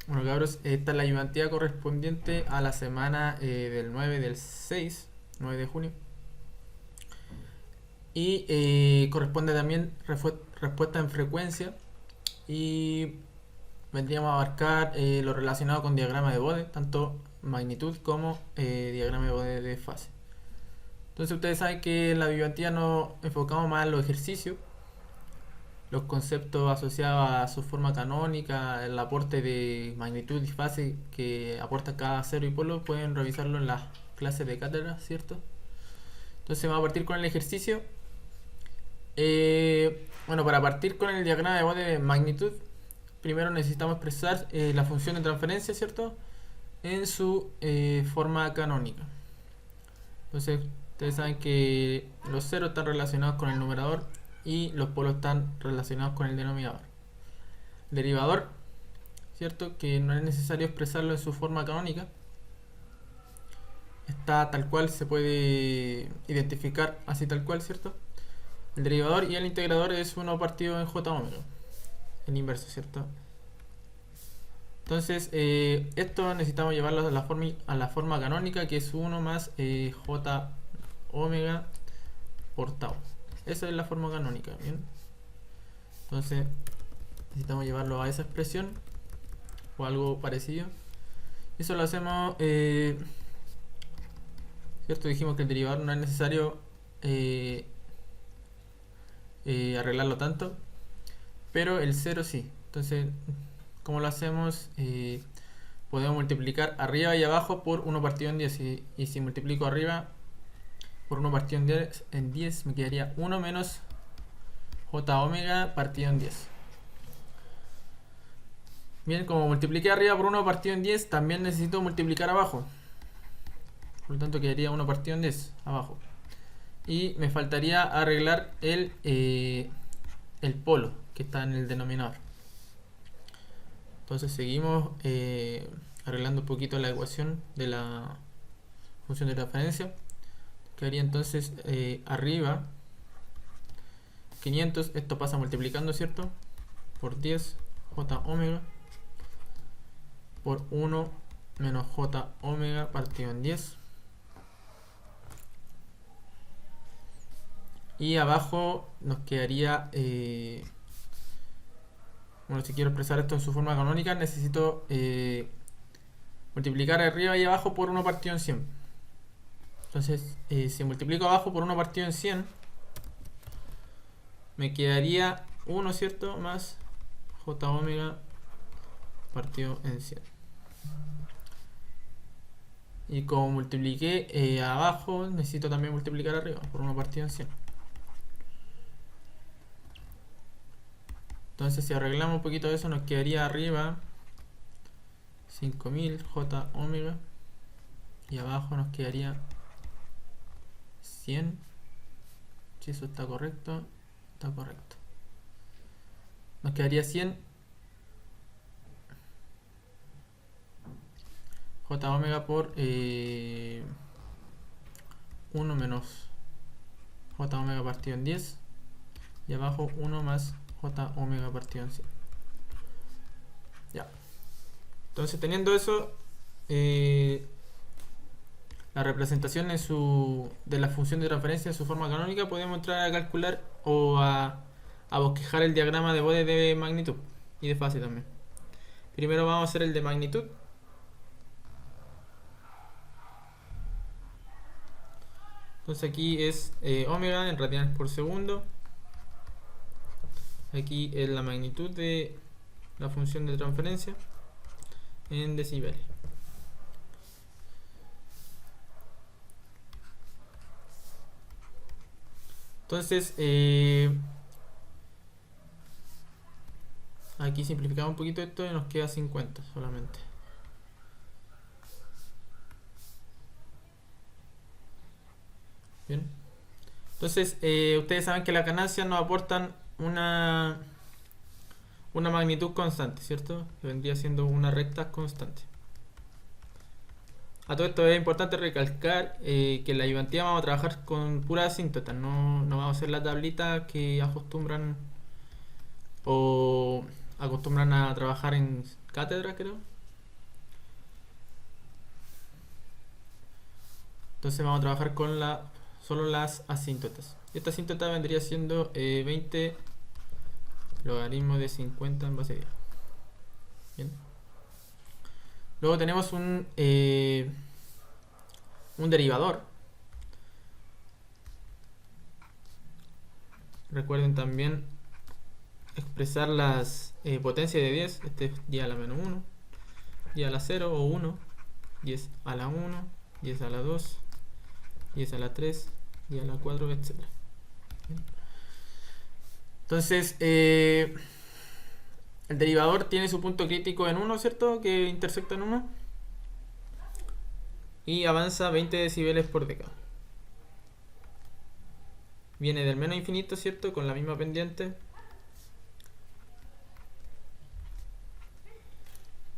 Bueno, cabros, esta es la ayudantía correspondiente a la semana del 9 del 6, 9 de junio. Y corresponde también respuesta en frecuencia. Y vendríamos a abarcar lo relacionado con diagrama de Bode, tanto magnitud como diagrama de Bode de fase. Entonces ustedes saben que en la ayudantía nos enfocamos más en los ejercicios, los conceptos asociados a su forma canónica, el aporte de magnitud y fase que aporta cada cero y polo, pueden revisarlo en las clases de cátedra, ¿cierto? Entonces vamos a partir con el ejercicio. Bueno, para partir con el diagrama de Bode de magnitud, primero necesitamos expresar la función de transferencia, ¿cierto? En su forma canónica. Entonces, ustedes saben que los ceros están relacionados con el numerador y los polos están relacionados con el denominador. Derivador, ¿cierto? Que no es necesario expresarlo en su forma canónica. Está tal cual, se puede identificar así tal cual, ¿cierto? El derivador y el integrador es 1 partido en j omega. El inverso, ¿cierto? Entonces, esto necesitamos llevarlo a la forma canónica, que es 1 más j omega por tau. Esa es la forma canónica, ¿bien? Entonces, necesitamos llevarlo a esa expresión o algo parecido. Eso lo hacemos, ¿cierto? Dijimos que el derivador no es necesario arreglarlo tanto, pero el 0 sí. Entonces, ¿cómo lo hacemos? Podemos multiplicar arriba y abajo por 1 partido en 10. Y si multiplico arriba por 1 partido en 10, me quedaría 1 menos j omega partido en 10. Bien, como multipliqué arriba por 1 partido en 10, también necesito multiplicar abajo. Por lo tanto, quedaría 1 partido en 10 abajo. Y me faltaría arreglar el polo que está en el denominador. Entonces seguimos arreglando un poquito la ecuación de la función de transferencia. Quedaría entonces arriba 500, esto pasa multiplicando, ¿cierto? Por 10 j omega por 1 menos j omega partido en 10. Y abajo nos quedaría, bueno, si quiero expresar esto en su forma canónica, necesito multiplicar arriba y abajo por 1 partido en 100. Entonces, si multiplico abajo por 1 partido en 100, me quedaría 1, ¿cierto? Más j omega partido en 100. Y como multipliqué abajo, necesito también multiplicar arriba por 1 partido en 100. Entonces, si arreglamos un poquito de eso, nos quedaría arriba 5000 j omega y abajo nos quedaría 100. Si eso está correcto, está correcto. Nos quedaría 100 j omega por 1 menos j omega partido en 10 y abajo 1 más j omega partido en 100. Ya. Entonces, teniendo eso, la representación de la función de transferencia en su forma canónica, podemos entrar a calcular o a bosquejar el diagrama de Bode de magnitud y de fase también. Primero vamos a hacer el de magnitud. Entonces aquí es omega en radianes por segundo. Aquí es la magnitud de la función de transferencia en decibeles. Entonces, aquí simplificamos un poquito esto y nos queda 50 solamente. Bien. Entonces, ustedes saben que las ganancias nos aportan una magnitud constante, ¿cierto? Que vendría siendo una recta constante. A todo esto es importante recalcar que en la ayudantía vamos a trabajar con pura asíntota, no vamos a hacer la tablita que acostumbran a trabajar en cátedra, creo. Entonces vamos a trabajar con solo las asíntotas. Esta asíntota vendría siendo 20 logaritmo de 50 en base a 10. Bien. Luego tenemos un derivador. Recuerden también expresar las potencias de 10. Este es 10 a la menos 1, 10 a la 0 o 1, 10 a la 1, 10 a la 2, 10 a la 3, 10 a la 4, etc. Entonces, el derivador tiene su punto crítico en 1, ¿cierto? Que intersecta en 1. Y avanza 20 decibeles por década. Viene del menos infinito, ¿cierto? Con la misma pendiente.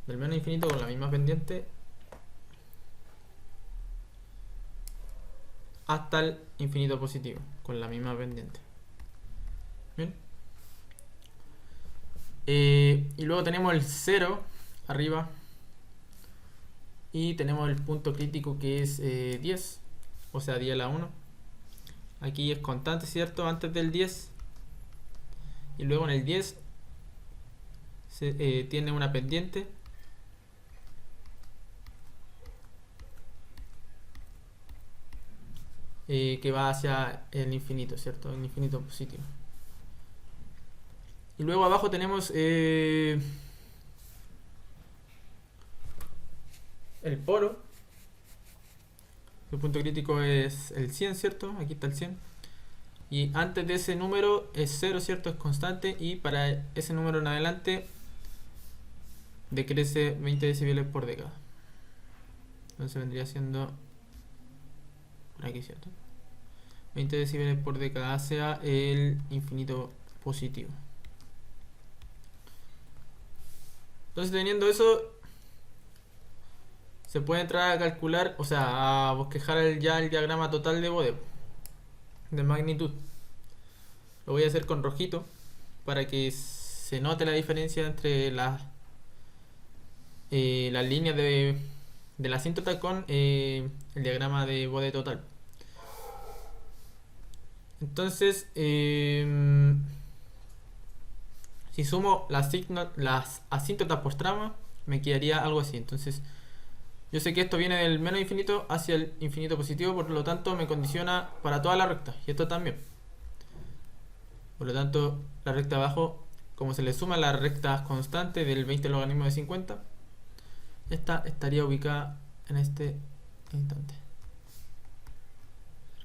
Del menos infinito con la misma pendiente. Hasta el infinito positivo, con la misma pendiente. Bien. Y luego tenemos el 0 arriba. Y tenemos el punto crítico que es 10. O sea, 10 a la 1. Aquí es constante, ¿cierto? Antes del 10. Y luego en el 10 tiene una pendiente. Que va hacia el infinito, ¿cierto? El infinito positivo. Y luego abajo tenemos el polo. El punto crítico es el 100, ¿cierto? Aquí está el 100. Y antes de ese número es 0, ¿cierto? Es constante. Y para ese número en adelante decrece 20 decibeles por década. Entonces vendría siendo por aquí, ¿cierto? 20 decibeles por década hacia el infinito positivo. Entonces, teniendo eso, se puede entrar a calcular, o sea, a bosquejar ya el diagrama total de Bode, de magnitud. Lo voy a hacer con rojito para que se note la diferencia entre las líneas de la asíntota con el diagrama de Bode total. Entonces, si sumo las asíntotas por trama, me quedaría algo así. Entonces, yo sé que esto viene del menos infinito hacia el infinito positivo, por lo tanto me condiciona para toda la recta, y esto también. Por lo tanto, la recta de abajo, como se le suma la recta constante del 20 logaritmo de 50, esta estaría ubicada en este instante.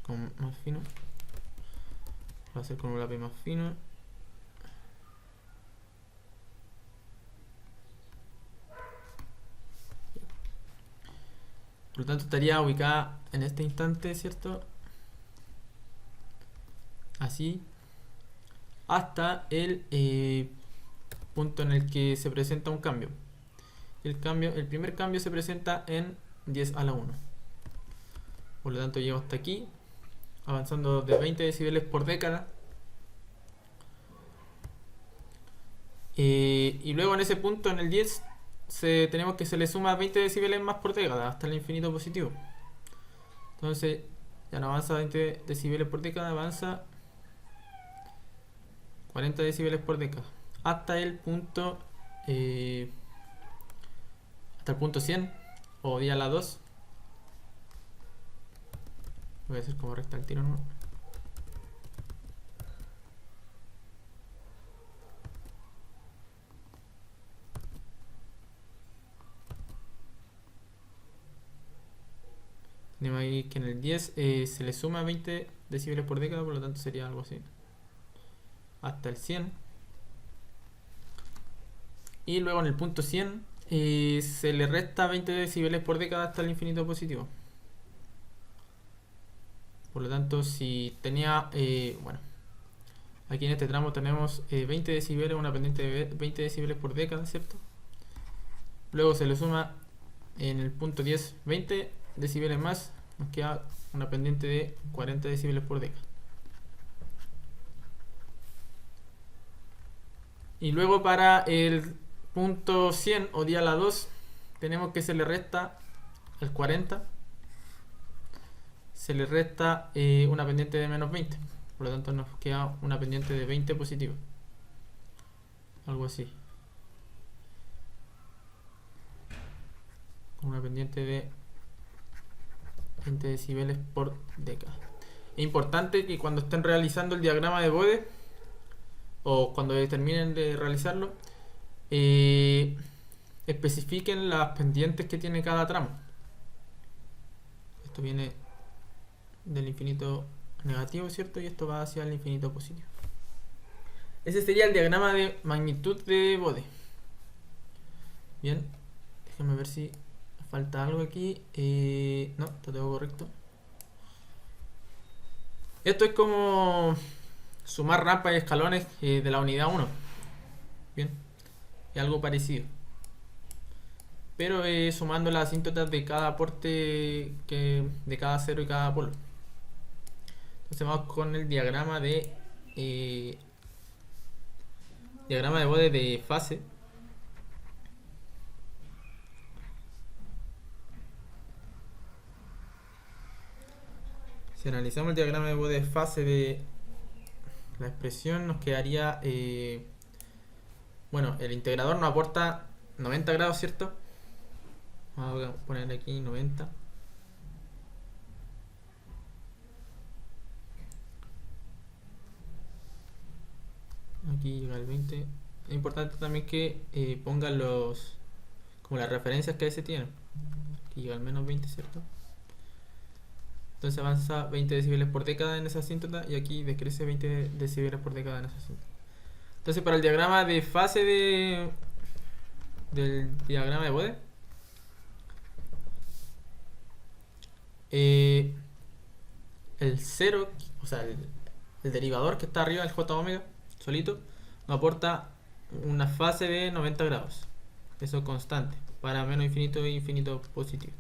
Con más fino. Lo voy a hacer con un lápiz más fino. Por lo tanto, estaría ubicada en este instante, ¿cierto? Así. Hasta el punto en el que se presenta un cambio. El primer cambio se presenta en 10 a la 1. Por lo tanto, llego hasta aquí, avanzando de 20 decibeles por década. Y luego en ese punto, en el 10, tenemos que se le suma 20 decibeles más por década hasta el infinito positivo. Entonces ya no avanza 20 decibeles por década, avanza 40 decibeles por década hasta el punto 100 o 10 a la 2. Voy a hacer como recta al tiro, ¿no? Tenemos ahí que en el 10 se le suma 20 decibeles por década, por lo tanto sería algo así. Hasta el 100. Y luego en el punto 100 se le resta 20 decibeles por década hasta el infinito positivo. Por lo tanto, si tenía, bueno, aquí en este tramo tenemos 20 decibeles, una pendiente de 20 decibeles por década, ¿cierto? Luego se le suma en el punto 10 20 decibeles más, nos queda una pendiente de 40 decibeles por década. Y luego para el punto 100 o 10 a la 2 tenemos que se le resta al 40 se le resta una pendiente de menos 20. Por lo tanto nos queda una pendiente de 20 positiva. Algo así. Una pendiente de 20 decibeles por década. Es importante que cuando estén realizando el diagrama de Bode, o cuando terminen de realizarlo, especifiquen las pendientes que tiene cada tramo. Esto viene del infinito negativo, ¿cierto? Y esto va hacia el infinito positivo. Ese sería el diagrama de magnitud de Bode. Bien, déjenme ver si falta algo aquí. No, está todo correcto. Esto es como sumar rampas y escalones de la unidad 1. Bien, es algo parecido. Pero sumando las asíntotas de cada aporte de cada cero y cada polo. Entonces vamos con el diagrama de Bode de fase. Si analizamos el diagrama de Bode de fase de la expresión, nos quedaría bueno, el integrador nos aporta 90 grados, ¿cierto? Vamos a poner aquí 90. Aquí llega el 20. Es importante también que pongan como las referencias que se tienen. Aquí llega al menos 20, ¿cierto? Entonces avanza 20 decibeles por década en esa asíntota y aquí decrece 20 decibeles por década en esa asíntota. Entonces para el diagrama de fase del diagrama de Bode, el 0, o sea, el derivador que está arriba, el j omega, solito, nos aporta una fase de 90 grados. Eso constante, para menos infinito e infinito positivo.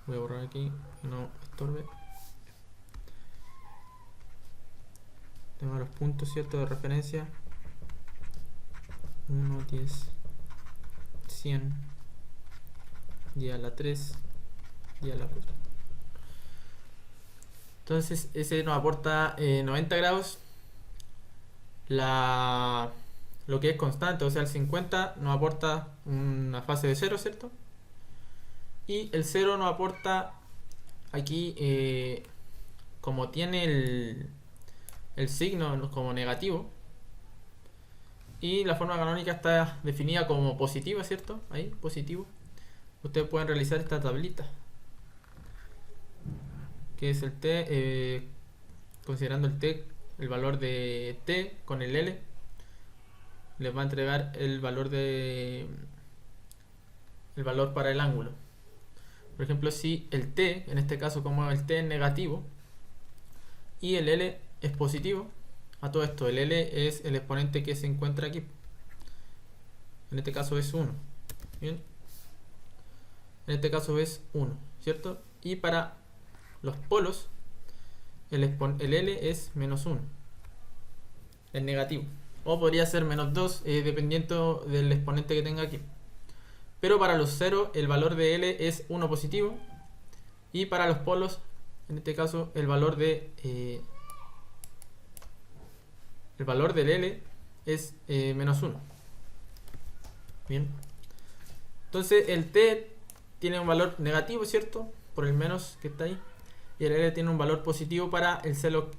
Voy a borrar aquí, que no estorbe. Tengo los puntos, ¿cierto?, de referencia. 1, 10, 100, y a la 3, y a la 4. Entonces ese nos aporta 90 grados. Lo que es constante, o sea, el 50 nos aporta una fase de 0, ¿cierto? Y el 0 nos aporta aquí, como tiene el signo como negativo, y la forma canónica está definida como positiva, ¿cierto? Ahí, positivo. Ustedes pueden realizar esta tablita, que es el t, considerando el valor de t con el L, les va a entregar el valor para el ángulo. Por ejemplo, si el t, en este caso como el t es negativo y el L es positivo, a todo esto el L es el exponente que se encuentra aquí. En este caso es 1. Bien. En este caso es 1, ¿cierto? Y para los polos, el L es menos 1. Es negativo. O podría ser menos 2, dependiendo del exponente que tenga aquí. Pero para los 0 el valor de L es 1 positivo. Y para los polos, en este caso, el valor del L es menos 1. Bien. Entonces el T tiene un valor negativo, ¿cierto? Por el menos que está ahí. Y el L tiene un valor positivo para el 0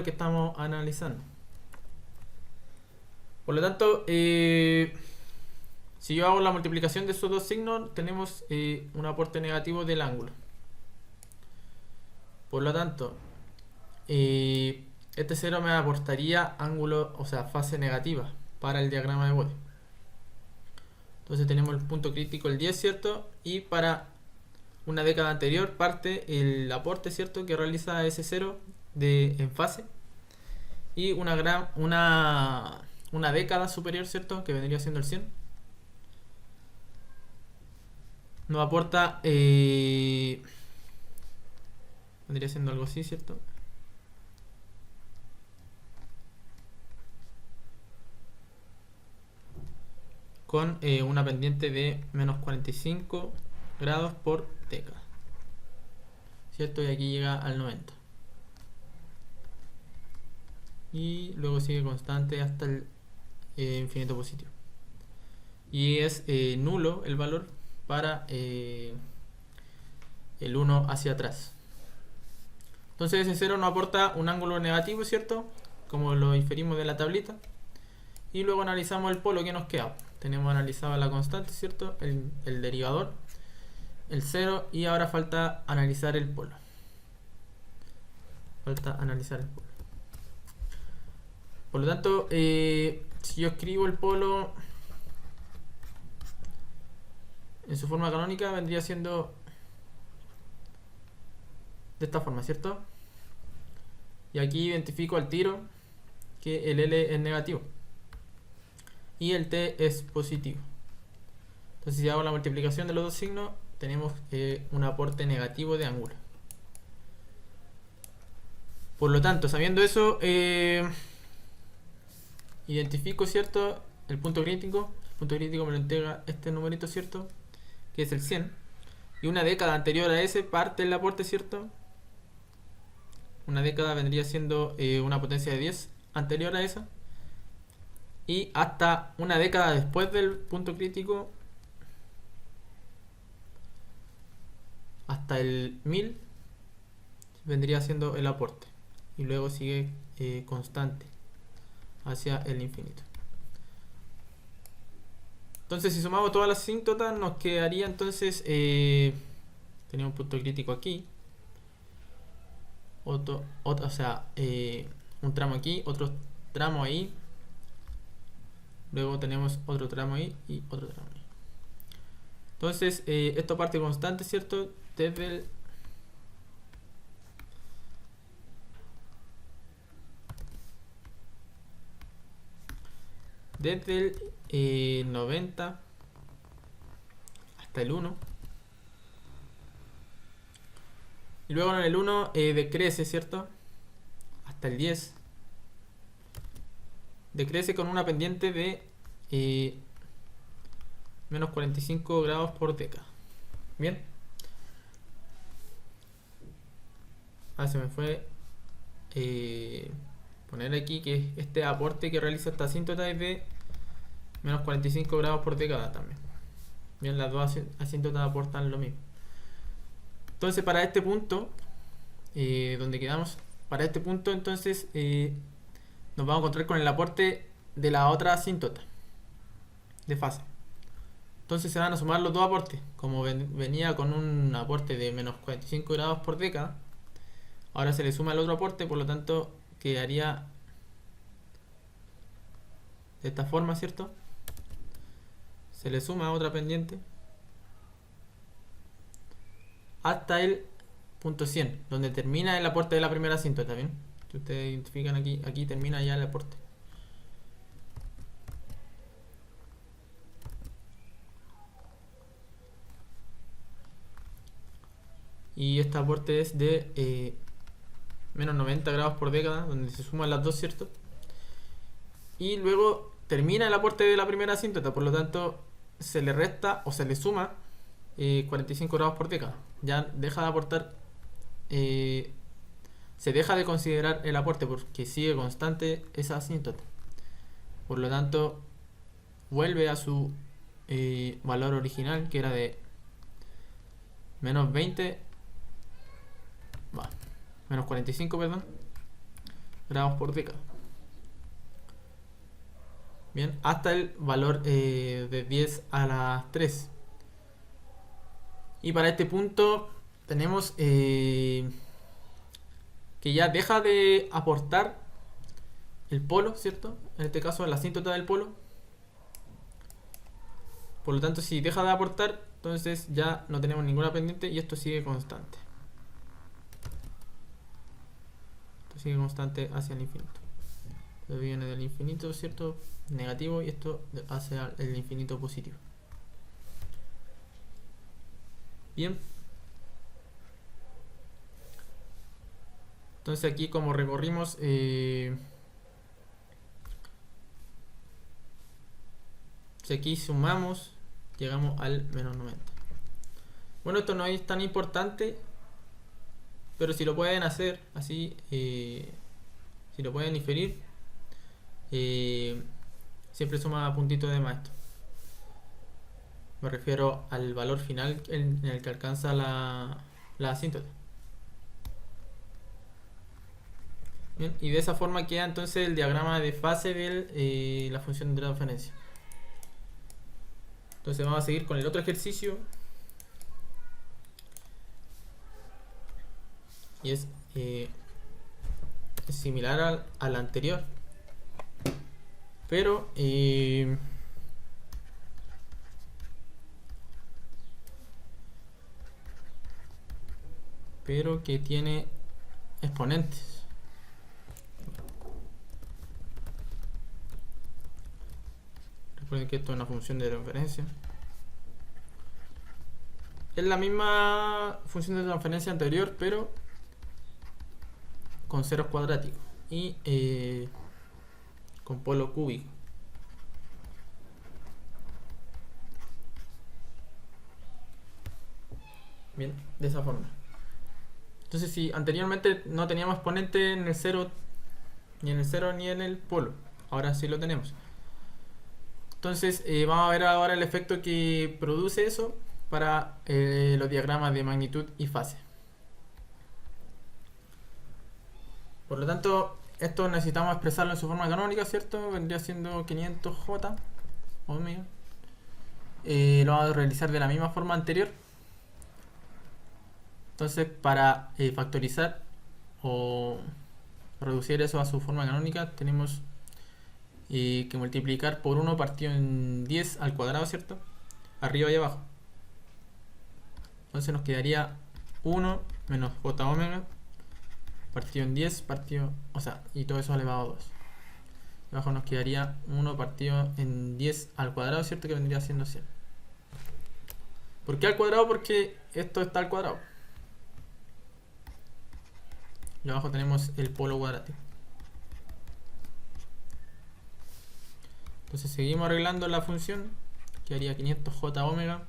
que estamos analizando. Por lo tanto, si yo hago la multiplicación de esos dos signos, tenemos un aporte negativo del ángulo. Por lo tanto, este 0 me aportaría ángulo, o sea, fase negativa para el diagrama de Bode. Entonces tenemos el punto crítico, el 10, ¿cierto? Y para una década anterior parte el aporte, ¿cierto?, que realiza ese 0 en fase. Y una década superior, ¿cierto?, que vendría siendo el 100. Nos aporta, vendría siendo algo así, ¿cierto? con una pendiente de menos 45 grados por década, ¿cierto? Y aquí llega al 90. Y luego sigue constante hasta el infinito positivo. Y es nulo el valor para el 1 hacia atrás. Entonces ese 0 nos aporta un ángulo negativo, ¿cierto? Como lo inferimos de la tablita. Y luego analizamos el polo que nos queda. Tenemos analizada la constante, ¿cierto? El derivador, el 0, y ahora falta analizar el polo. Por lo tanto, si yo escribo el polo en su forma canónica, vendría siendo de esta forma, ¿cierto? Y aquí identifico al tiro que el L es negativo y el T es positivo. Entonces, si hago la multiplicación de los dos signos, tenemos un aporte negativo de ángulo. Por lo tanto, sabiendo eso, identifico, ¿cierto?, el punto crítico. El punto crítico me lo entrega este numerito, ¿cierto?, que es el 100. Y una década anterior a ese parte el aporte, ¿cierto? Una década vendría siendo una potencia de 10 anterior a esa. Y hasta una década después del punto crítico, hasta el 1000, vendría siendo el aporte. Y luego sigue constante hacia el infinito. Entonces, si sumamos todas las asíntotas, nos quedaría entonces tenemos un punto crítico aquí, o sea, un tramo aquí, otro tramo ahí, luego tenemos otro tramo ahí y otro tramo ahí. Entonces, esto parte constante, ¿cierto? Desde el 90 hasta el 1. Y luego en el 1 decrece, ¿cierto? Hasta el 10. Decrece con una pendiente de menos 45 grados por década. Bien. Se me fue poner aquí que este aporte que realiza esta asíntota es de menos 45 grados por década también. Bien, las dos asíntotas aportan lo mismo. Entonces, para este punto, donde quedamos, para este punto, entonces nos vamos a encontrar con el aporte de la otra asíntota de fase. Entonces se van a sumar los dos aportes. Como venía con un aporte de menos 45 grados por década, ahora se le suma el otro aporte, por lo tanto quedaría de esta forma, ¿cierto? Se le suma otra pendiente hasta el punto 100, donde termina el aporte de la primera asíntota, ¿bien? Si ustedes identifican aquí termina ya el aporte. Y este aporte es de menos 90 grados por década, donde se suman las dos, ¿cierto? Y luego termina el aporte de la primera asíntota, por lo tanto se le resta o se le suma 45 grados por década. Ya deja de aportar, se deja de considerar el aporte porque sigue constante esa asíntota. Por lo tanto, vuelve a su valor original, que era de menos 20, menos 45, perdón, grados por década. Bien, hasta el valor de 10 a la 3. Y para este punto tenemos que ya deja de aportar el polo, ¿cierto? En este caso la asíntota del polo. Por lo tanto, si deja de aportar, entonces ya no tenemos ninguna pendiente y esto sigue constante. Esto sigue constante hacia el infinito. Esto viene del infinito, ¿cierto?, negativo, y esto hacia el infinito positivo. Bien. Entonces aquí, como recorrimos Si aquí sumamos, llegamos al menos 90. Bueno, esto no es tan importante, pero si lo pueden hacer así, si lo pueden inferir, siempre suma puntitos de más esto. Me refiero al valor final en el que alcanza la asíntota. Bien, y de esa forma queda entonces el diagrama de fase de la función de transferencia. Entonces vamos a seguir con el otro ejercicio. Y es similar al anterior. Pero que tiene exponentes. Recuerden que esto es una función de transferencia. Es la misma función de transferencia anterior, pero con ceros cuadráticos y con polo cúbico. Bien, de esa forma. Entonces, si anteriormente no teníamos exponente en el 0, ni en el 0 ni en el polo, ahora sí lo tenemos. Entonces, vamos a ver ahora el efecto que produce eso para los diagramas de magnitud y fase. Por lo tanto, esto necesitamos expresarlo en su forma canónica, ¿cierto? Vendría siendo 500J omega. Lo vamos a realizar de la misma forma anterior. Entonces, para factorizar o reducir eso a su forma canónica, tenemos que multiplicar por 1 partido en 10 al cuadrado, ¿cierto? Arriba y abajo. Entonces nos quedaría 1 menos j omega partido en 10 partido, o sea, y todo eso elevado a 2. Abajo nos quedaría 1 partido en 10 al cuadrado, ¿cierto? Que vendría siendo 100. ¿Por qué al cuadrado? Porque esto está al cuadrado. Y abajo tenemos el polo cuadrático. Entonces seguimos arreglando la función, que haría 500j omega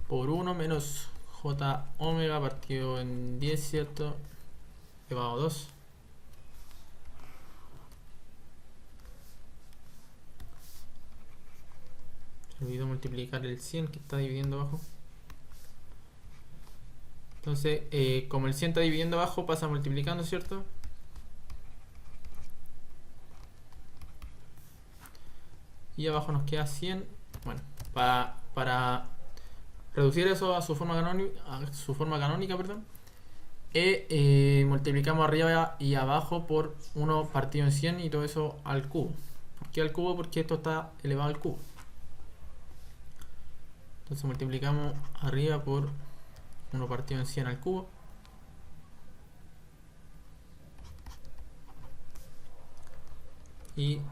por 1 menos j omega partido en 10, ¿cierto? Elevado a 2. Se olvidó multiplicar el 100 que está dividiendo abajo. Entonces, como el 100 está dividiendo abajo, pasa multiplicando, ¿cierto? Y abajo nos queda 100. Bueno, para reducir eso a su forma canónica, perdón, multiplicamos arriba y abajo por 1 partido en 100 y todo eso al cubo. ¿Por qué al cubo? Porque esto está elevado al cubo. Entonces multiplicamos arriba por 1 partido en 100 al cubo. Y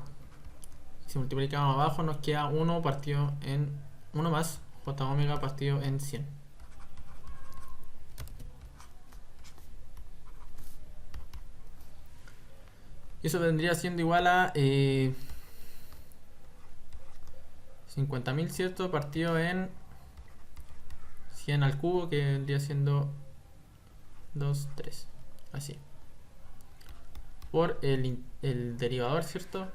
si multiplicamos abajo nos queda 1 partido en 1 más j omega partido en 100. Y eso vendría siendo igual a 50.000, ¿cierto? Partido en 100 al cubo, que vendría siendo 2, 3. Así. Por el derivador, ¿cierto?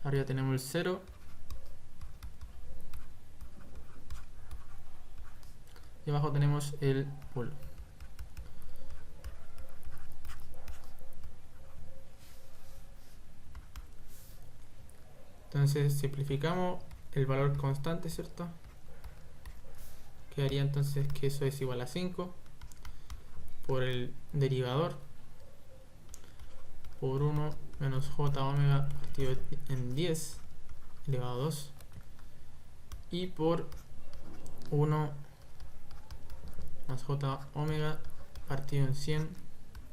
Arriba tenemos el 0. Y abajo tenemos el polo. Entonces simplificamos el valor constante, ¿cierto? Quedaría entonces que eso es igual a 5 por el derivador por 1 menos j omega partido en 10 elevado a 2 y por 1 más j omega partido en 100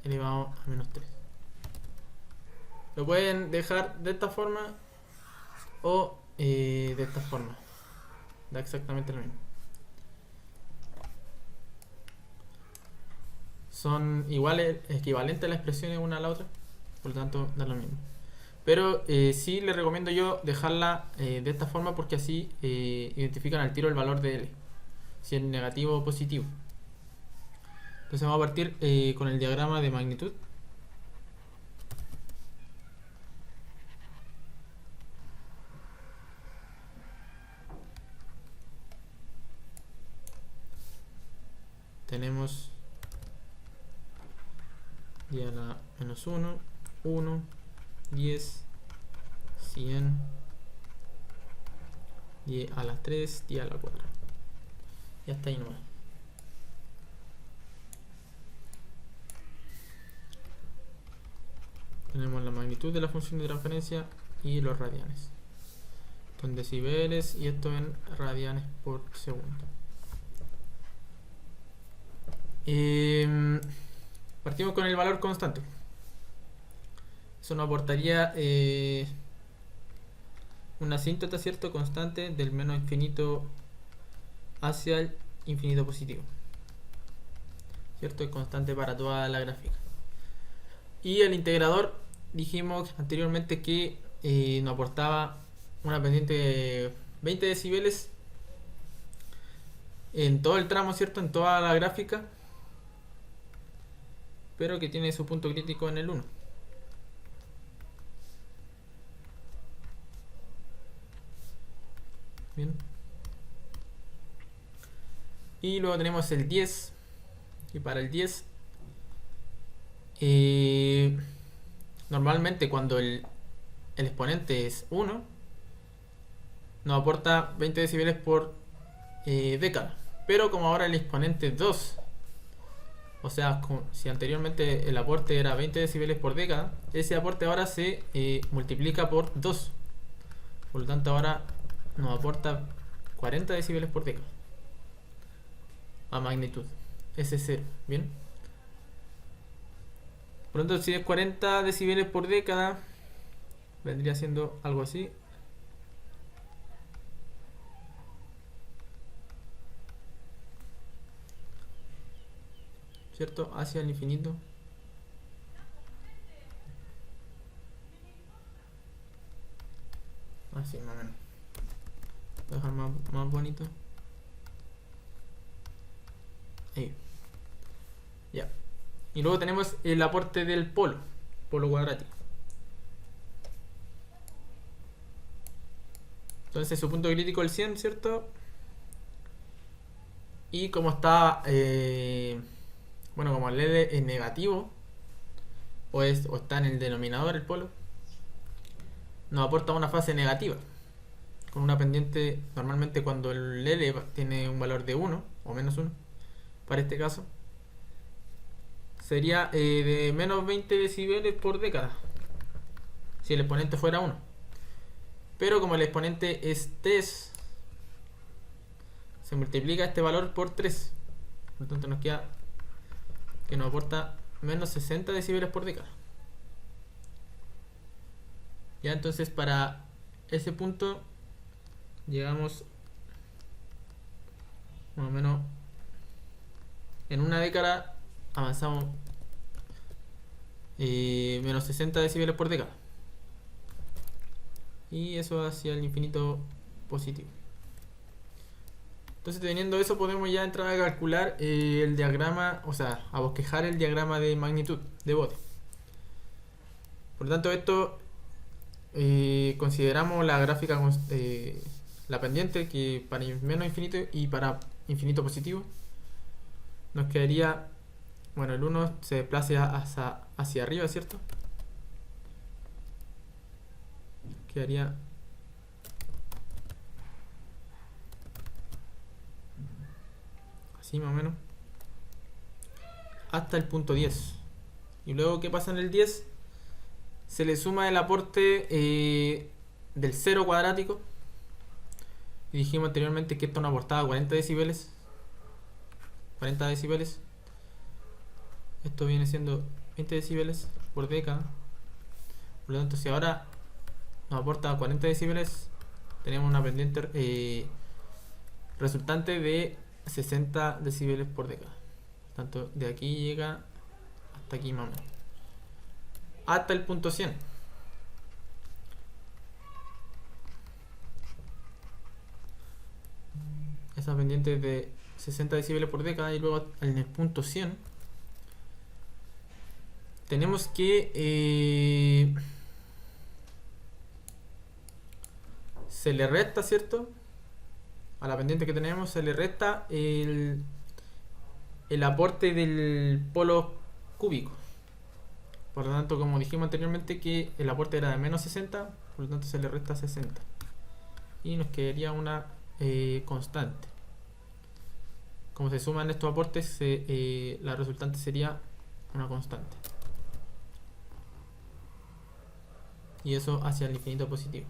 elevado a menos 3. Lo pueden dejar de esta forma o de esta forma. Da exactamente lo mismo. Son iguales, equivalentes las expresiones una a la otra, por lo tanto da lo mismo. Pero sí le recomiendo yo dejarla de esta forma porque así identifican al tiro el valor de L, si es negativo o positivo. Entonces vamos a partir con el diagrama de magnitud. Tenemos día a la menos 1, 1, 10, 100, 10 a la 3, 10 a la 4. Y hasta ahí nomás. Tenemos la magnitud de la función de transferencia y los radianes. Esto en decibeles y esto en radianes por segundo. Partimos con el valor constante. Eso nos aportaría una asíntota, ¿cierto? Constante del menos infinito hacia el infinito positivo, ¿cierto? Es constante para toda la gráfica. Y el integrador, dijimos anteriormente que nos aportaba una pendiente de 20 decibeles en todo el tramo, ¿cierto? En toda la gráfica, pero que tiene su punto crítico en el 1. Bien. Y luego tenemos el 10. Y para el 10, normalmente cuando el exponente es 1, nos aporta 20 decibeles por década. Pero como ahora el exponente es 2, o sea, si anteriormente el aporte era 20 decibeles por década, ese aporte ahora se multiplica por 2. Por lo tanto ahora nos aporta 40 decibeles por década a magnitud. Ese es 0, ¿bien? Por lo tanto, si es 40 decibeles por década, vendría siendo algo así. ¿Cierto? Hacia el infinito. Así, más o menos. Voy a dejar más bonito. Ahí. Ya. Y luego tenemos el aporte del polo cuadrático. Entonces su punto crítico es el 100, ¿cierto? Y como está, bueno, como el L es negativo, o está en el denominador el polo, nos aporta una fase negativa, con una pendiente, normalmente cuando el L tiene un valor de 1 o menos 1, para este caso, sería de menos 20 decibeles por década, si el exponente fuera 1. Pero como el exponente es 3, se multiplica este valor por 3. Por lo tanto nos queda que nos aporta menos 60 decibeles por década. Ya, entonces para ese punto llegamos más o menos en una década, avanzamos menos 60 decibeles por década. Y eso hacia el infinito positivo. Entonces, teniendo eso, podemos ya entrar a calcular el diagrama, o sea, a bosquejar el diagrama de magnitud de Bode. Por lo tanto, esto consideramos la gráfica, la pendiente, que para menos infinito y para infinito positivo nos quedaría, bueno, el 1 se desplace hacia arriba, ¿cierto? Quedaría así más o menos hasta el punto 10. Y luego, ¿qué pasa en el 10? Se le suma el aporte del 0 cuadrático. Y dijimos anteriormente que esto nos aportaba 40 decibeles. 40 decibeles. Esto viene siendo 20 decibeles por década. Por lo tanto, si ahora nos aporta 40 decibeles, tenemos una pendiente resultante de 60 decibeles por década. Por lo tanto, de aquí llega hasta aquí más o menos, hasta el punto 100. esa pendiente es de 60 decibeles por década, y luego en el punto 100 tenemos que se le resta, ¿cierto? A la pendiente que tenemos se le resta el aporte del polo cúbico. Por lo tanto, como dijimos anteriormente que el aporte era de menos 60, por lo tanto se le resta 60. Y nos quedaría una constante. Como se suman estos aportes, la resultante sería una constante. Y eso hacia el infinito positivo.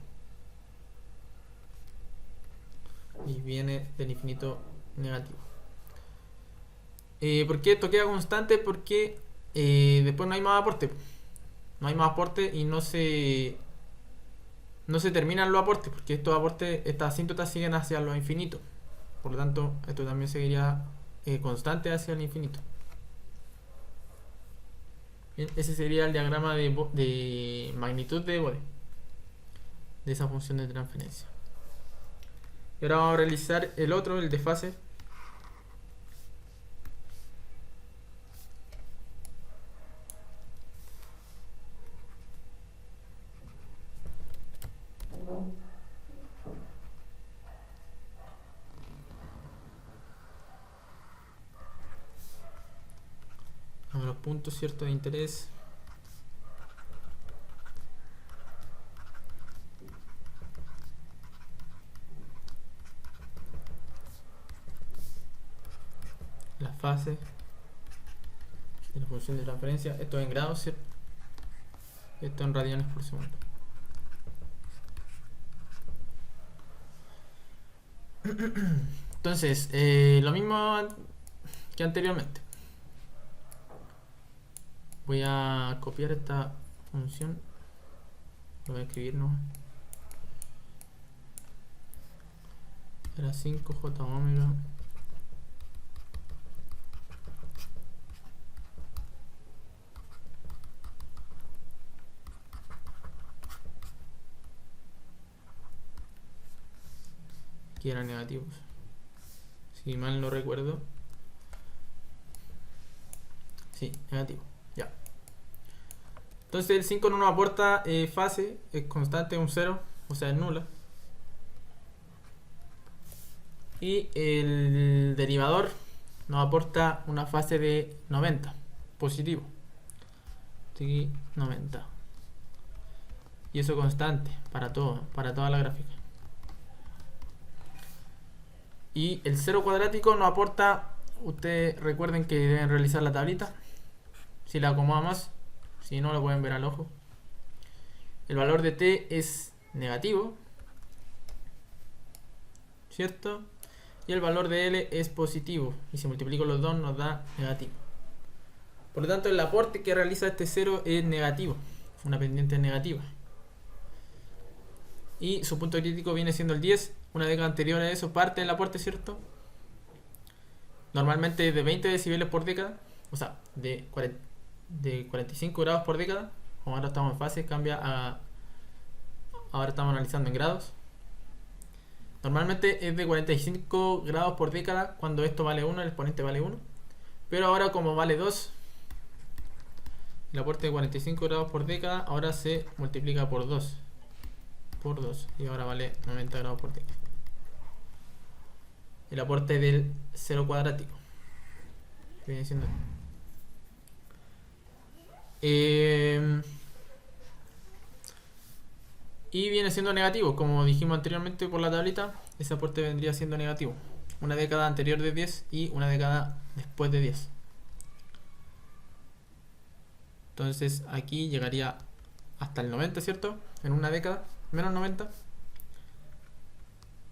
Y viene del infinito negativo. ¿Por qué esto queda constante? Porque después no hay más aporte. No hay más aporte y no se terminan los aportes, porque estos aportes, estas asíntotas siguen hacia lo infinito. Por lo tanto, esto también seguiría constante hacia el infinito. Bien, ese sería el diagrama de magnitud de Bode, de esa función de transferencia. Y ahora vamos a realizar el otro, el de fase. Vamos a los puntos, ¿cierto?, de interés. La fase de la función de transferencia. Esto es en grados, ¿cierto? Esto en radianes por segundo. Entonces, lo mismo que anteriormente. Voy a copiar esta función. Lo voy a escribir, ¿no? Era 5j omega que eran negativos, si mal no recuerdo. Sí, negativo, ya. Entonces el 5 no nos aporta fase, es constante, un 0, o sea, es nula. Y el derivador nos aporta una fase de 90, positivo. Sí, 90. Y eso constante para todo, para toda la gráfica. Y el 0 cuadrático nos aporta, ustedes recuerden que deben realizar la tablita. Si la acomoda más, si no lo pueden ver al ojo. El valor de t es negativo, ¿cierto? Y el valor de L es positivo, y si multiplico los dos nos da negativo. Por lo tanto, el aporte que realiza este 0 es negativo, una pendiente negativa. Y su punto crítico viene siendo el 10. Una década anterior a eso parte del aporte, ¿cierto? Normalmente de 20 decibeles por década, o sea, de 45 grados por década. Como ahora estamos en fase, cambia a... Ahora estamos analizando en grados. Normalmente es de 45 grados por década cuando esto vale 1, el exponente vale 1. Pero ahora, como vale 2, el aporte de 45 grados por década ahora se multiplica por 2. Por 2. Y ahora vale 90 grados por década. El aporte del 0 cuadrático. Que viene siendo... y viene siendo negativo, como dijimos anteriormente por la tablita. Ese aporte vendría siendo negativo. Una década anterior de 10 y una década después de 10. Entonces aquí llegaría hasta el 90, ¿cierto? En una década, menos 90.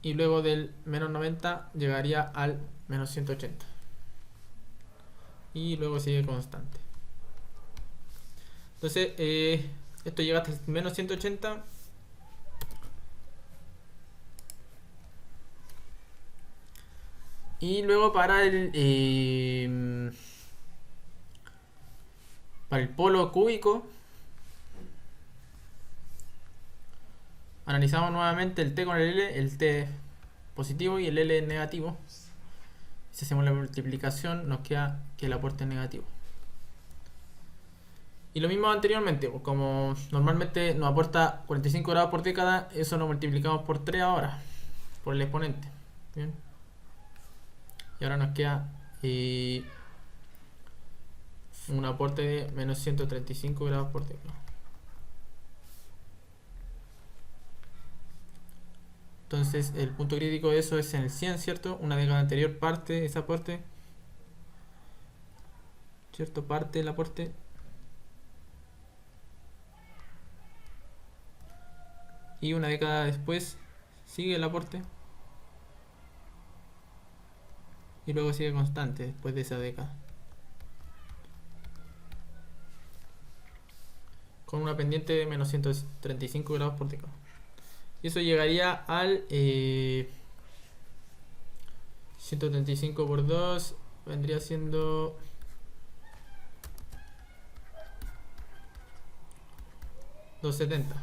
Y luego del menos 90 llegaría al menos 180. Y luego sigue constante. Entonces, esto llega hasta el menos 180. Y luego para el polo cúbico, analizamos nuevamente el t con el L. El t positivo y el L es negativo. Si hacemos la multiplicación nos queda que el aporte es negativo. Y lo mismo anteriormente, pues como normalmente nos aporta 45 grados por década, eso lo multiplicamos por 3 ahora, por el exponente. Bien. Y ahora nos queda un aporte de menos 135 grados por década. Entonces el punto crítico de eso es en el 100, ¿cierto? Una década anterior parte ese aporte, ¿cierto? Parte el aporte. Y una década después sigue el aporte. Y luego sigue constante después de esa década. Con una pendiente de menos 135 grados por década. Y eso llegaría al 135 por 2 vendría siendo 270.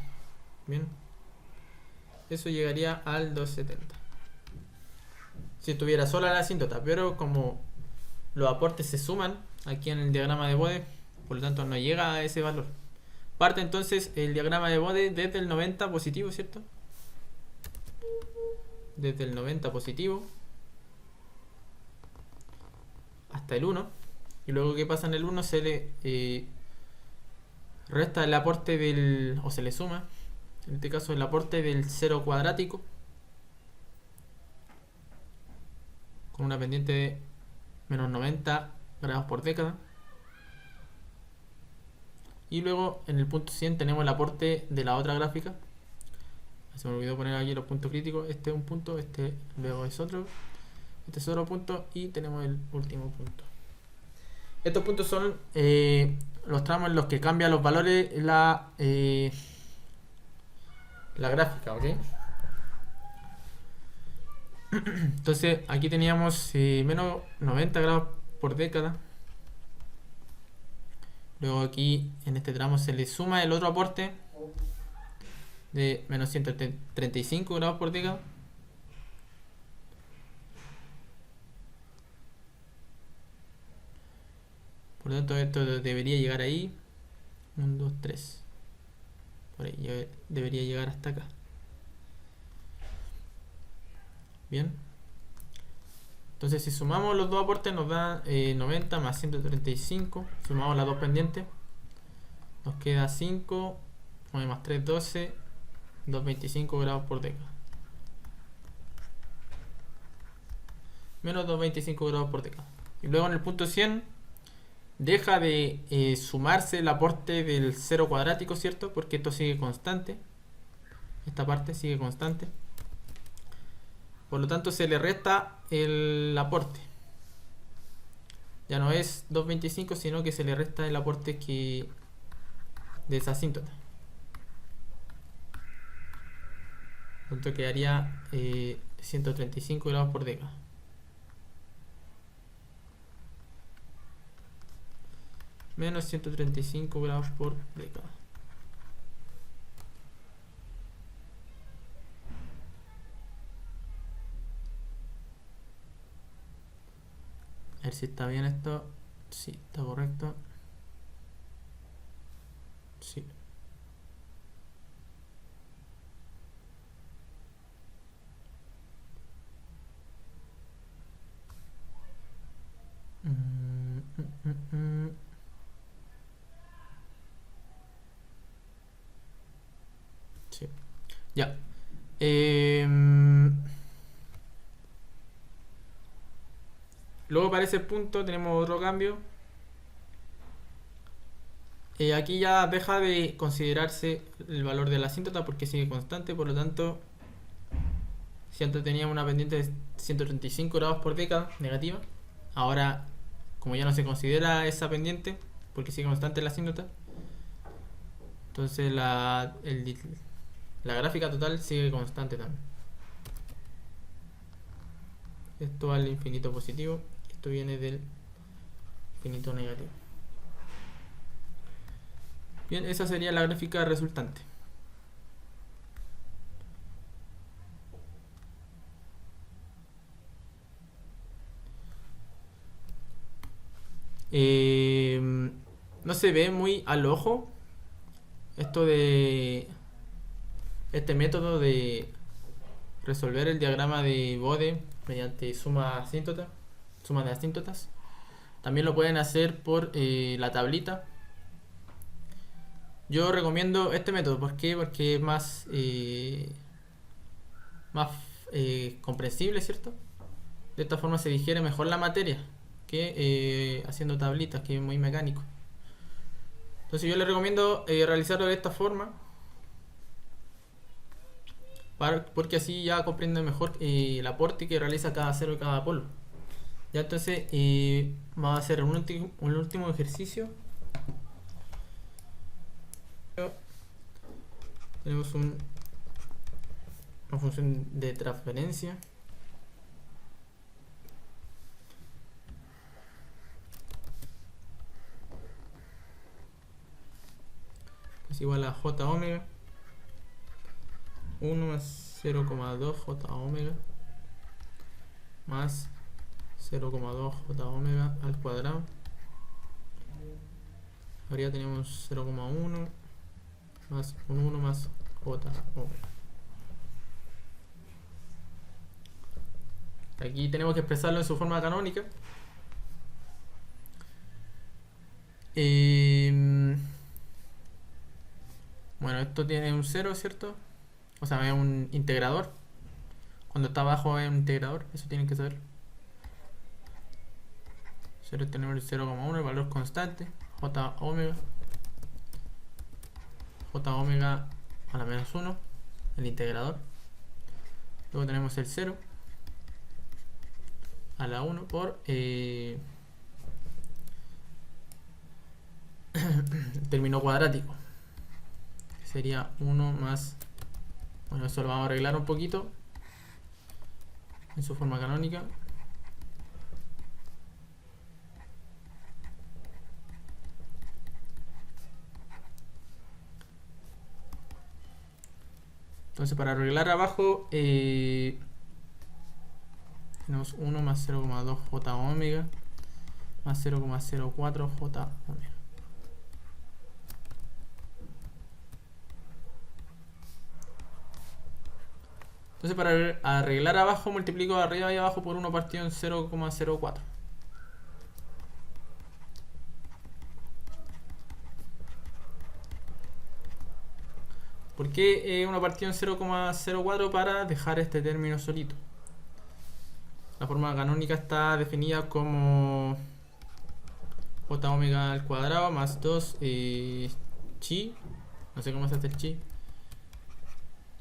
Bien. Eso llegaría al 270. Si estuviera sola la asíntota, pero como los aportes se suman aquí en el diagrama de Bode, por lo tanto no llega a ese valor. Parte entonces el diagrama de Bode desde el 90 positivo, ¿cierto? Desde el 90 positivo hasta el 1. Y luego que pasa en el 1 se le resta el aporte del, o se le suma, en este caso el aporte del 0 cuadrático, con una pendiente de menos 90 grados por década. Y luego en el punto 100 tenemos el aporte de la otra gráfica. Se me olvidó poner aquí los puntos críticos. Este es un punto, este luego es otro, este es otro punto y tenemos el último punto. Estos puntos son los tramos en los que cambian los valores la gráfica, ¿ok? Entonces aquí teníamos menos 90 grados por década. Luego aquí en este tramo se le suma el otro aporte de menos 135 grados por década. Por lo tanto esto debería llegar ahí. 1, 2, 3. Por ahí debería llegar hasta acá. Bien. Entonces si sumamos los dos aportes nos da 90 más 135. Sumamos las dos pendientes. Nos queda 5. 9 más 3, 12. 225 grados por década. Menos 225 grados por década. Y luego en el punto 100 deja de sumarse el aporte del 0 cuadrático, ¿cierto? Porque esto sigue constante. Esta parte sigue constante. Por lo tanto se le resta el aporte. Ya no es 225, sino que se le resta el aporte de esa asíntota. Por lo tanto quedaría 135 grados por década. Menos 135 grados por década. A ver si está bien esto. Sí, está correcto. Sí. Sí. Ya. Luego para ese punto tenemos otro cambio. Aquí ya deja de considerarse el valor de la asíntota porque sigue constante, por lo tanto, si antes teníamos una pendiente de 135 grados por década negativa, ahora como ya no se considera esa pendiente porque sigue constante la asíntota, entonces la gráfica total sigue constante también. Esto va al infinito positivo, esto viene del infinito negativo. Bien, esa sería la gráfica resultante. se ve muy al ojo esto de este método de resolver el diagrama de Bode mediante suma de asíntotas. También lo pueden hacer por la tablita. Yo recomiendo este método. ¿Por qué? Porque es más comprensible, ¿cierto? De esta forma se digiere mejor la materia que haciendo tablitas, que es muy mecánico. Entonces yo les recomiendo realizarlo de esta forma, porque así ya comprenden mejor el aporte que realiza cada cero y cada polo. Ya, entonces vamos a hacer un último ejercicio. Tenemos una función de transferencia es igual a j omega 1 más 0,2 j omega más 0,2 j omega al cuadrado. Ahora ya tenemos 0,1 más un 1 más j omega. Aquí tenemos que expresarlo en su forma canónica. Bueno, esto tiene un 0, ¿cierto? O sea, es un integrador. Cuando está abajo es un integrador, eso tienen que saber. 0 tenemos el 0,1, el valor constante, j omega a la menos 1, el integrador. Luego tenemos el 0 a la 1 por término cuadrático. Sería 1 más... Bueno, eso lo vamos a arreglar un poquito en su forma canónica. Entonces para arreglar abajo tenemos 1 más 0,2 j omega más 0,04 j omega. Entonces para arreglar abajo multiplico arriba y abajo por 1 partido en 0,04. ¿Por qué 1 partido en 0,04? Para dejar este término solito. La forma canónica está definida como j omega al cuadrado más 2 chi, no sé cómo se hace el chi,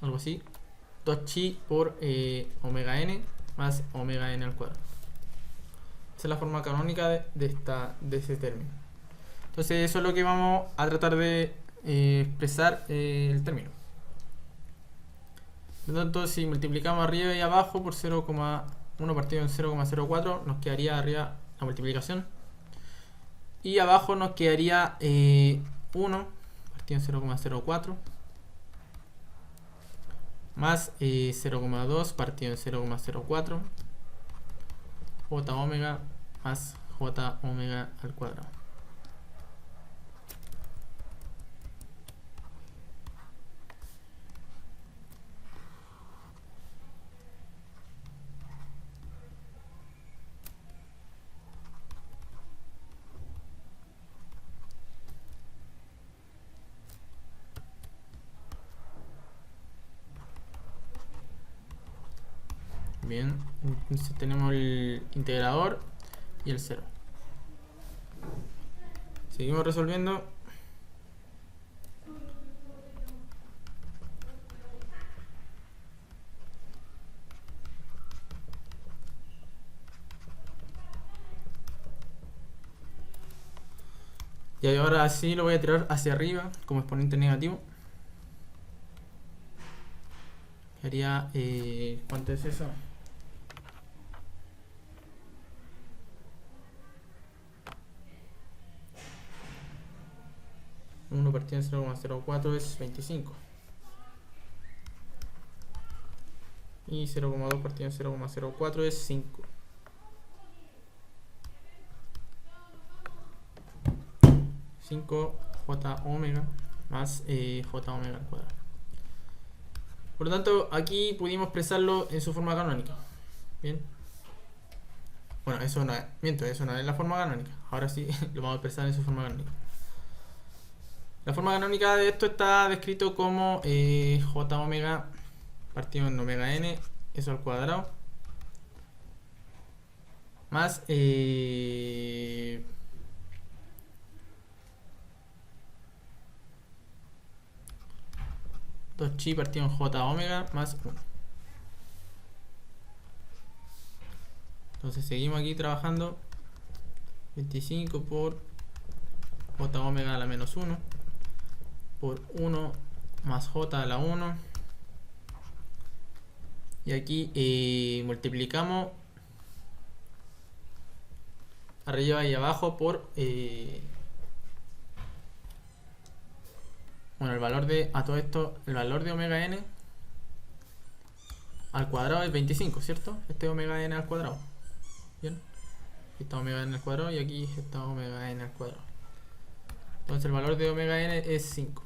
algo así, 2 chi por omega n más omega n al cuadrado. Esa es la forma canónica de ese término. Entonces eso es lo que vamos a tratar de expresar el término. Por lo tanto, si multiplicamos arriba y abajo por 0,1 partido en 0,04, nos quedaría arriba la multiplicación. Y abajo nos quedaría 1 partido en 0,04 más 0,2 partido en 0,04 j omega más j omega al cuadrado. Bien, entonces tenemos el integrador y el 0. Seguimos resolviendo. Y ahora sí lo voy a tirar hacia arriba como exponente negativo. Sería, ¿cuánto es eso? Uno partido en 0,04 es 25. Y 0,2 partido en 0,04 es 5. 5j omega más j omega al cuadrado. Por lo tanto, aquí pudimos expresarlo en su forma canónica. Bien. Bueno, eso no es, miento, eso no es la forma canónica. Ahora sí lo vamos a expresar en su forma canónica. La forma canónica de esto está descrito como j omega partido en omega n, eso al cuadrado, más 2chi partido en j omega más 1. Entonces seguimos aquí trabajando. 25 por j omega a la menos 1 por 1 más j a la 1. Y aquí multiplicamos arriba y abajo por bueno, el valor de, a todo esto, el valor de omega n al cuadrado es 25, ¿cierto? Este es omega n al cuadrado. Bien, aquí está omega n al cuadrado y aquí está omega n al cuadrado. Entonces el valor de omega n es 5.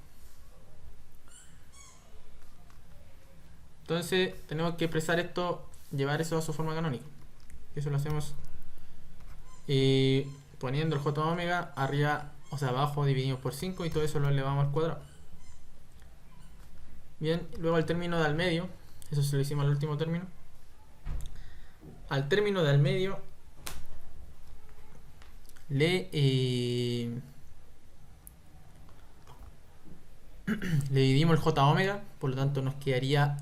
Entonces tenemos que expresar esto, llevar eso a su forma canónica. Eso lo hacemos poniendo el j omega arriba, o sea, abajo dividimos por 5 y todo eso lo elevamos al cuadrado. Bien, luego al término de al medio, eso se lo hicimos al último término. Al término de al medio le dividimos el j omega, por lo tanto nos quedaría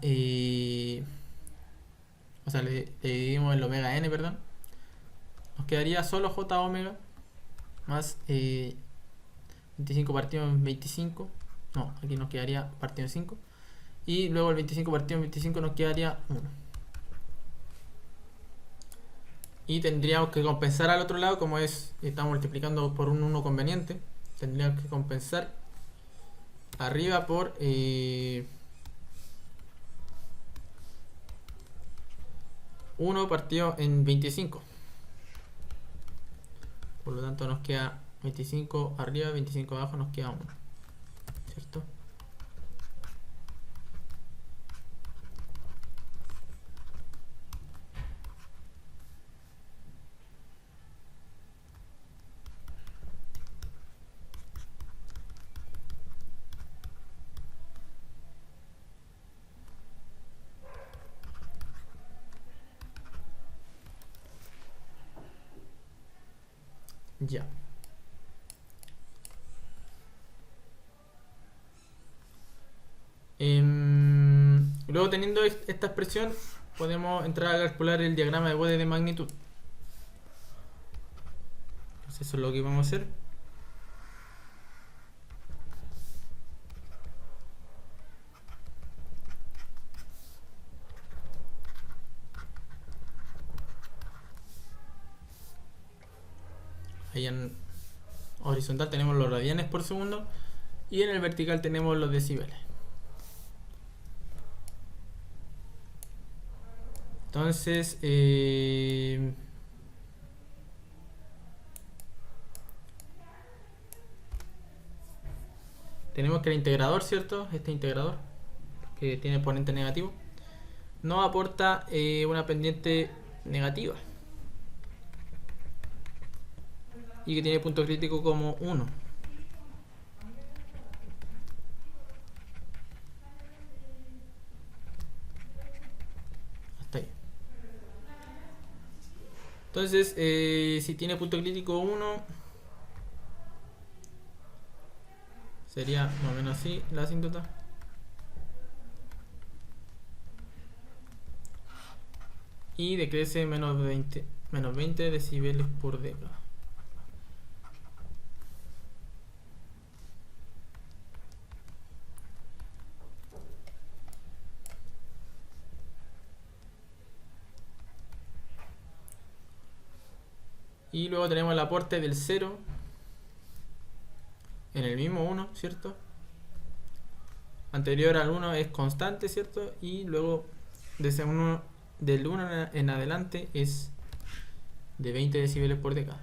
o sea, le dividimos el omega n, perdón, nos quedaría solo j omega más 25 partido en 25, no, aquí nos quedaría partido en 5, y luego el 25 partido en 25 nos quedaría 1. Y tendríamos que compensar al otro lado, como es, estamos multiplicando por un 1 conveniente, tendríamos que compensar arriba por 1 partido en 25. Por lo tanto nos queda 25 arriba, 25 abajo, nos queda 1, ¿cierto? Ya. Luego, teniendo esta expresión, podemos entrar a calcular el diagrama de Bode de magnitud. Entonces eso es lo que vamos a hacer. Ahí en horizontal tenemos los radianes por segundo y en el vertical tenemos los decibeles. Entonces tenemos que el integrador, ¿cierto? Este integrador que tiene exponente negativo nos aporta una pendiente negativa y que tiene punto crítico como 1. Hasta ahí. Entonces, si tiene punto crítico 1, sería más o menos así la asíntota. Y decrece menos 20 decibeles por década. Y luego tenemos el aporte del 0 en el mismo 1, ¿cierto? Anterior al 1 es constante, ¿cierto? Y luego de ese 1, del 1 en adelante es de 20 decibeles por década.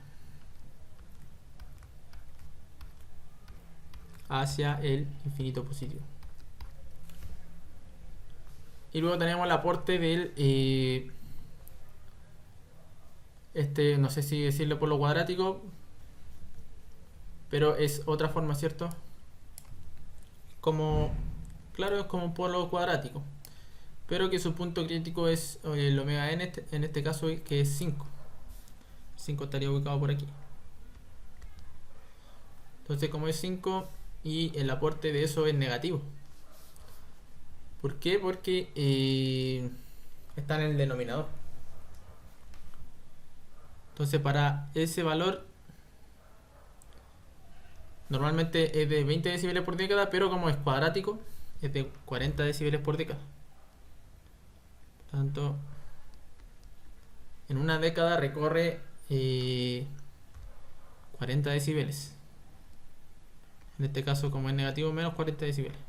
hacia el infinito positivo. Y luego tenemos el aporte del no sé si decirlo por lo cuadrático, pero es otra forma, ¿cierto? Como, claro, es como un polo cuadrático, pero que su punto crítico es el omega n, en este caso, que es 5. 5 estaría ubicado por aquí. Entonces, como es 5 y el aporte de eso es negativo. ¿Por qué? Porque está en el denominador. Entonces, para ese valor normalmente es de 20 decibeles por década, pero como es cuadrático, es de 40 decibeles por década. Por tanto, en una década recorre 40 decibeles. En este caso, como es negativo, menos 40 decibeles.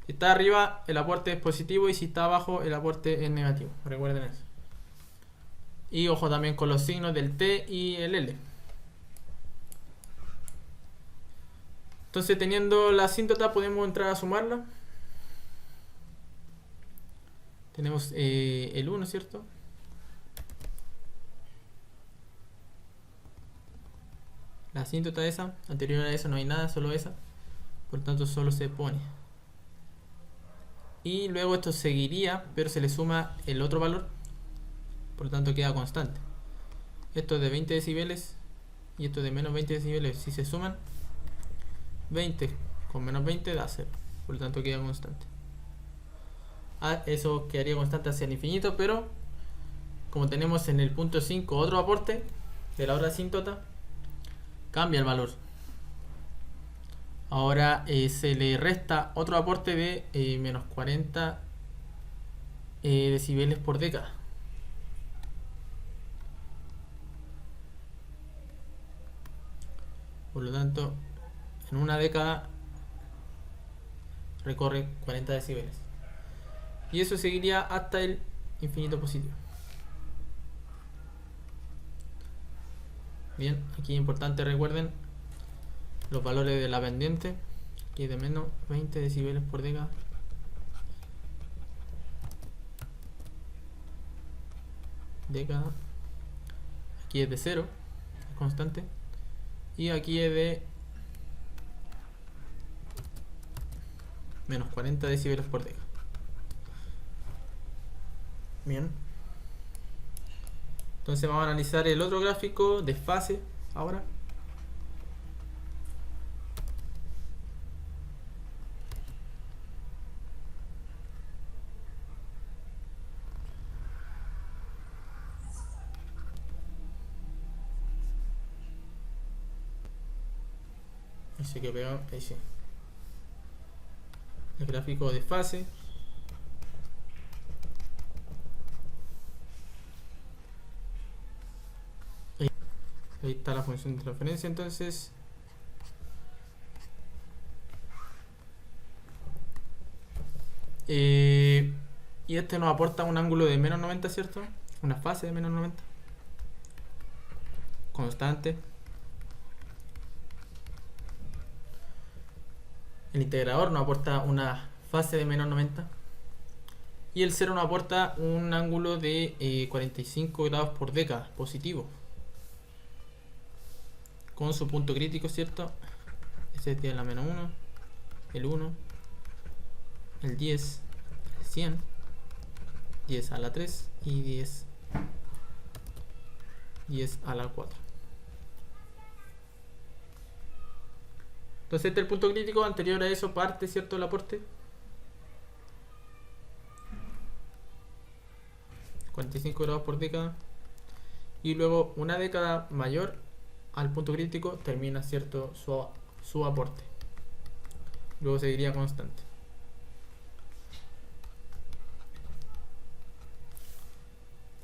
Si está arriba, el aporte es positivo, y si está abajo, el aporte es negativo. Recuerden eso. Y ojo también con los signos del T y el L. Entonces, teniendo la asíntota, podemos entrar a sumarla. Tenemos el 1, ¿cierto? La asíntota esa, anterior a esa no hay nada, solo esa. Por lo tanto, solo se pone. Y luego esto seguiría, pero se le suma el otro valor. Por lo tanto, queda constante. Esto es de 20 decibeles y esto es de menos 20 decibeles. Si se suman, 20 con menos 20 da 0. Por lo tanto, queda constante. Eso quedaría constante hacia el infinito, pero como tenemos en el punto 5 otro aporte de la otra asíntota, cambia el valor. Ahora se le resta otro aporte de menos 40 decibeles por década. Por lo tanto, en una década recorre 40 decibeles. Y eso seguiría hasta el infinito positivo. Bien, aquí es importante, recuerden los valores de la pendiente, que es de menos 20 decibeles por década. Aquí es de 0, es constante. Y aquí es de menos 40 decibeles por década. Bien. Entonces vamos a analizar el otro gráfico de fase ahora. Ahí se quedó pegado, ahí sí. El gráfico de fase. Ahí está la función de transferencia, entonces. Y este nos aporta un ángulo de menos 90, ¿cierto? Una fase de menos 90. Constante. El integrador nos aporta una fase de menos 90. Y el 0 nos aporta un ángulo de 45 grados por década, positivo. Con su punto crítico, ¿cierto? Este tiene la menos 1, el 1, el 10, el 100, 10 a la 3 y 10 a la 4. Entonces este es el punto crítico. Anterior a eso parte, ¿cierto?, el aporte. 45 grados por década. Y luego una década mayor al punto crítico termina, ¿cierto?, su aporte. Luego seguiría constante.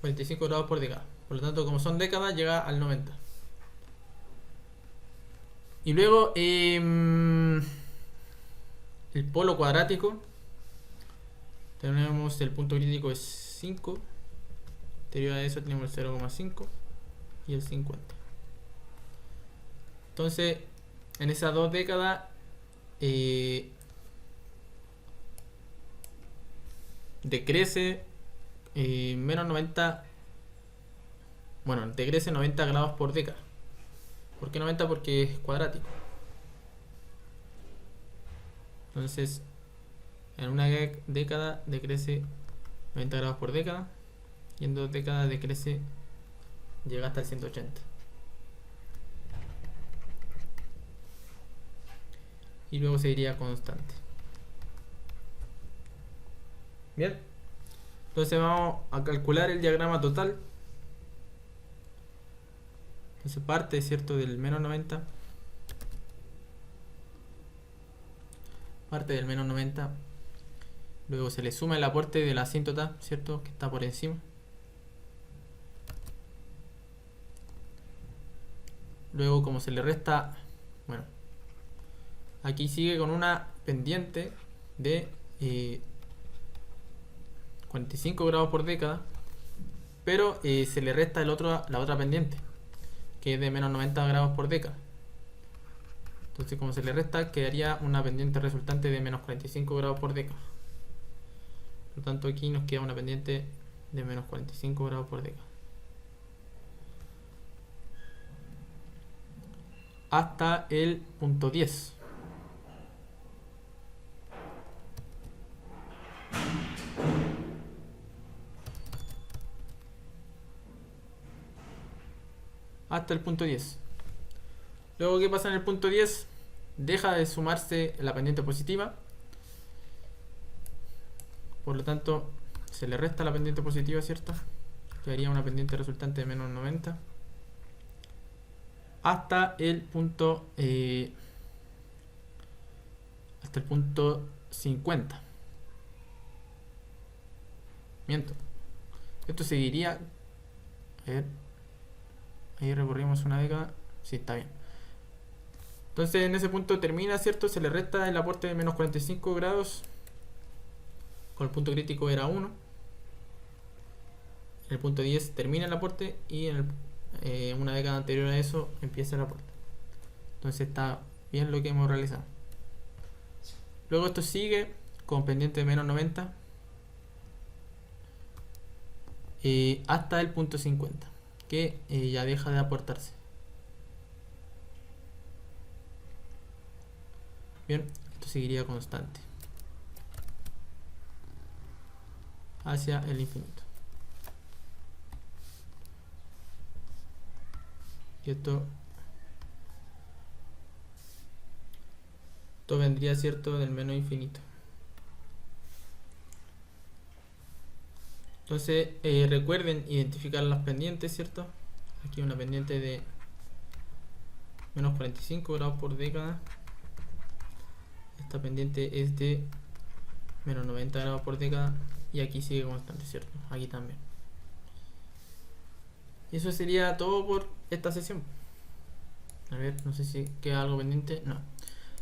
$45 grados por década. Por lo tanto, como son décadas, llega al 90. Y luego el polo cuadrático. Tenemos el punto crítico es 5. Anterior a eso tenemos el 0,5 y el 50. Entonces, en esas 2 décadas decrece menos 90, bueno, decrece 90 grados por década. ¿Por qué 90? Porque es cuadrático. Entonces, en una década decrece 90 grados por década y en 2 décadas decrece, llega hasta el 180. Y luego seguiría constante. Bien, entonces vamos a calcular el diagrama total. Entonces parte, ¿cierto?, del menos 90. Parte del menos 90. Luego se le suma el aporte de la asíntota, ¿cierto?, que está por encima. Luego, como se le resta, bueno, aquí sigue con una pendiente de 45 grados por década, pero se le resta la otra pendiente, que es de menos 90 grados por década. Entonces, como se le resta, quedaría una pendiente resultante de menos 45 grados por década. Por lo tanto, aquí nos queda una pendiente de menos 45 grados por década. Hasta el punto 10. Hasta el punto 10. Luego, ¿qué pasa en el punto 10? Deja de sumarse la pendiente positiva. Por lo tanto, se le resta la pendiente positiva, ¿cierto? Quedaría una pendiente resultante de menos 90. Hasta el punto 50. Miento. Esto seguiría. A ver. Ahí recorrimos una década. Sí, está bien. Entonces en ese punto termina, ¿cierto? Se le resta el aporte de menos 45 grados. Con el punto crítico era 1. En el punto 10 termina el aporte y en una década anterior a eso empieza el aporte. Entonces está bien lo que hemos realizado. Luego esto sigue con pendiente de menos 90 hasta el punto 50, que ya deja de aportarse. Bien, esto seguiría constante hacia el infinito. Y esto vendría, ¿cierto?, del menos infinito. Entonces recuerden identificar las pendientes, ¿cierto? Aquí una pendiente de menos 45 grados por década. Esta pendiente es de menos 90 grados por década. Y aquí sigue constante, ¿cierto? Aquí también. Y eso sería todo por esta sesión. A ver, no sé si queda algo pendiente. No.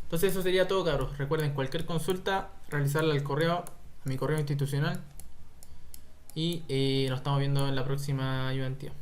Entonces eso sería todo, cabros. Recuerden, cualquier consulta, realizarla al correo, a mi correo institucional. Y nos estamos viendo en la próxima ayudantía.